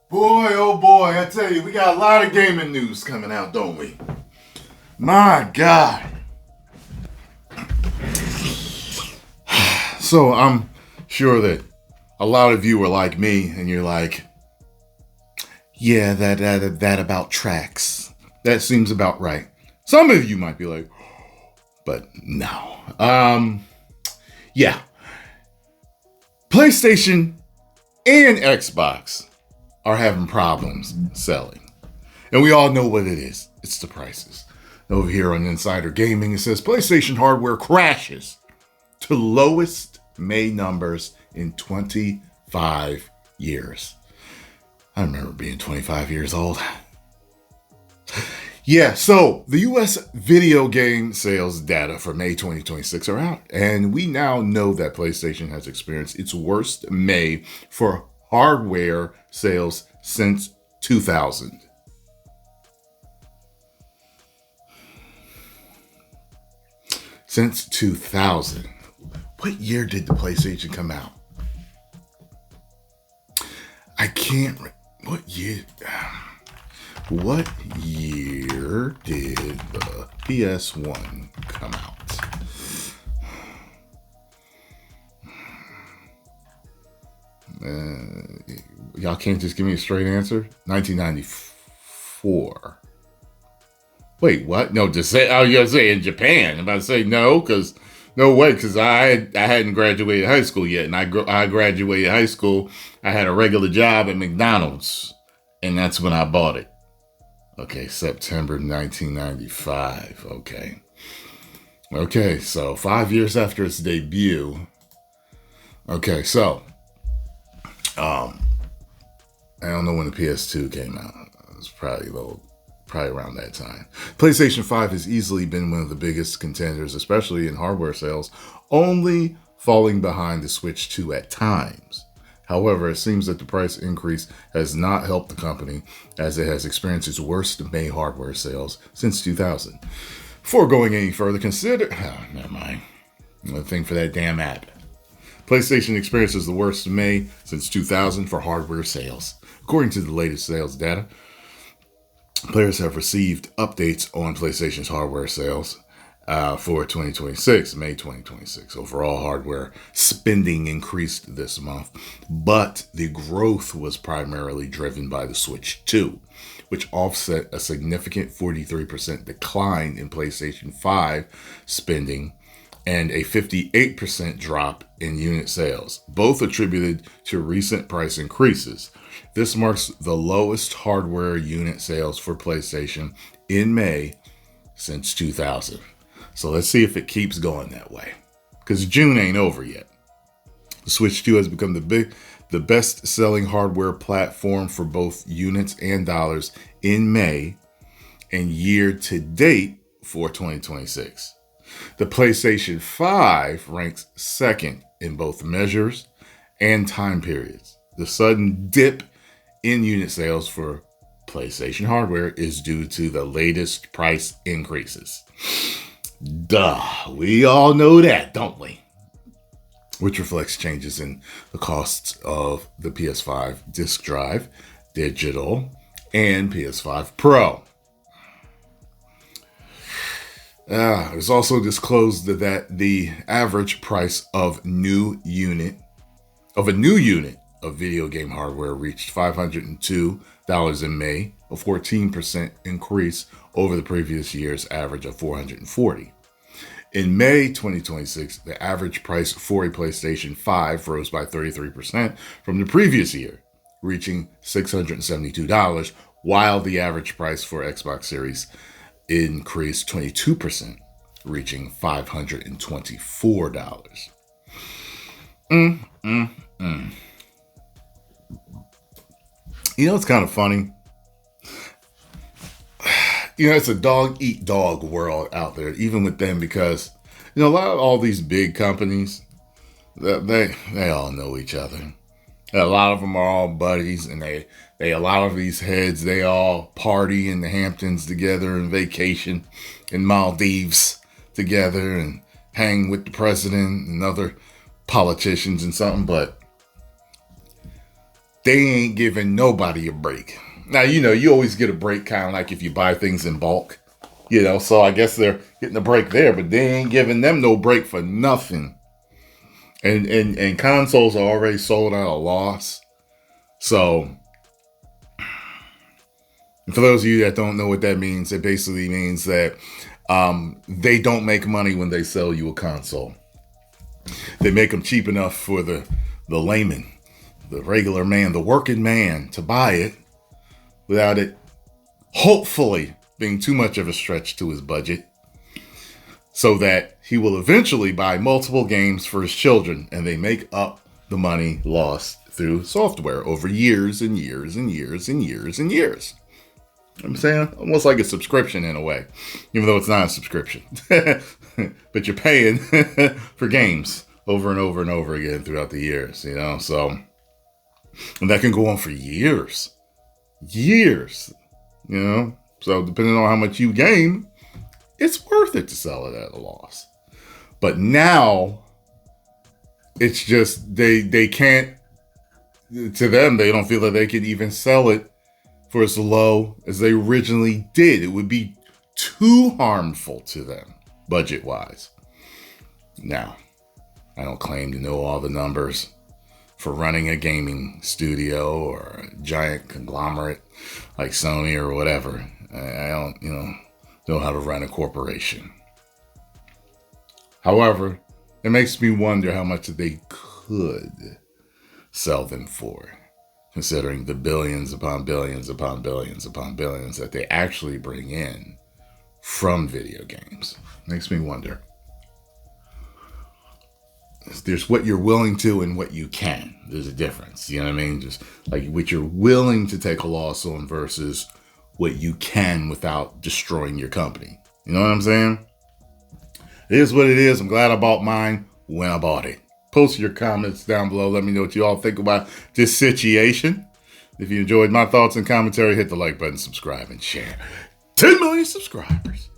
Boy, oh boy, I tell you, we got a lot of gaming news coming out, don't we? My God. So I'm sure that a lot of you are like me, and you're like, yeah, that about tracks. That seems about right. Some of you might be like, but no. Yeah. PlayStation and Xbox are having problems selling. And we all know what it is. It's the prices. Over here on Insider Gaming, it says PlayStation hardware crashes to lowest May numbers in 25 years. I remember being 25 years old. Yeah, so the US video game sales data for May 2026 are out, and we now know that PlayStation has experienced its worst May for hardware sales since 2000. Since 2000. What year did the PlayStation come out? I can't. What year? What year did the PS1 come out? Y'all can't just give me a straight answer? 1994. Wait, what? No, just say. I was gonna say in Japan. I'm about to say no, because no way, because I hadn't graduated high school yet, and I graduated high school. I had a regular job at McDonald's, and that's when I bought it. Okay, September 1995. Okay, so 5 years after its debut. Okay, so I don't know when the PS2 came out. It was probably around that time. PlayStation 5 has easily been one of the biggest contenders, especially in hardware sales, only falling behind the Switch 2 at times. However, it seems that the price increase has not helped the company, as it has experienced its worst May hardware sales since 2000. Before going any further, consider... never mind. Another thing for that damn app. PlayStation experiences the worst May since 2000 for hardware sales. According to the latest sales data, players have received updates on PlayStation's hardware sales for 2026, May 2026. Overall hardware spending increased this month, but the growth was primarily driven by the Switch 2, which offset a significant 43% decline in PlayStation 5 spending and a 58% drop in unit sales, both attributed to recent price increases. This marks the lowest hardware unit sales for PlayStation in May since 2000. So let's see if it keeps going that way, because June ain't over yet. The Switch 2 has become the best-selling hardware platform for both units and dollars in May and year to date for 2026. The PlayStation 5 ranks second in both measures and time periods. The sudden dip in unit sales for PlayStation hardware is due to the latest price increases. Duh, we all know that, don't we? Which reflects changes in the costs of the PS5 disc drive, digital, and PS5 Pro. It was also disclosed that the average price of a new unit of video game hardware reached $502 in May, a 14% increase over the previous year's average of $440. In May 2026, the average price for a PlayStation 5 rose by 33% from the previous year, reaching $672, while the average price for Xbox Series increased 22%, reaching $524. You know, it's kind of funny. You know, it's a dog eat dog world out there, even with them, because, you know, a lot of all these big companies, they all know each other. A lot of them are all buddies, and a lot of these heads, they all party in the Hamptons together and vacation in Maldives together and hang with the president and other politicians and something. But they ain't giving nobody a break. Now, you always get a break kind of like if you buy things in bulk, so I guess they're getting a break there, but they ain't giving them no break for nothing. And consoles are already sold at a loss. So, for those of you that don't know what that means, it basically means that they don't make money when they sell you a console. They make them cheap enough for the layman, the regular man, the working man to buy it without it hopefully being too much of a stretch to his budget, so that he will eventually buy multiple games for his children, and they make up the money lost through software over years and years and years and years and years. I'm saying almost like a subscription in a way, even though it's not a subscription. But you're paying for games over and over and over again throughout the years, So, and that can go on for years. So depending on how much you game, it's worth it to sell it at a loss. But now, it's just they can't. To them, they don't feel that they can even sell it for as low as they originally did. It would be too harmful to them, budget-wise. Now, I don't claim to know all the numbers for running a gaming studio or a giant conglomerate like Sony or whatever. I don't, know how to run a corporation. However, it makes me wonder how much they could sell them for, considering the billions upon billions upon billions upon billions that they actually bring in from video games. Makes me wonder. There's what you're willing to and what you can. There's a difference. You know what I mean? Just like what you're willing to take a loss on versus what you can without destroying your company. You know what I'm saying? It is what it is. I'm glad I bought mine when I bought it. Post your comments down below. Let me know what you all think about this situation. If you enjoyed my thoughts and commentary, hit the like button, subscribe, and share. 10 million subscribers.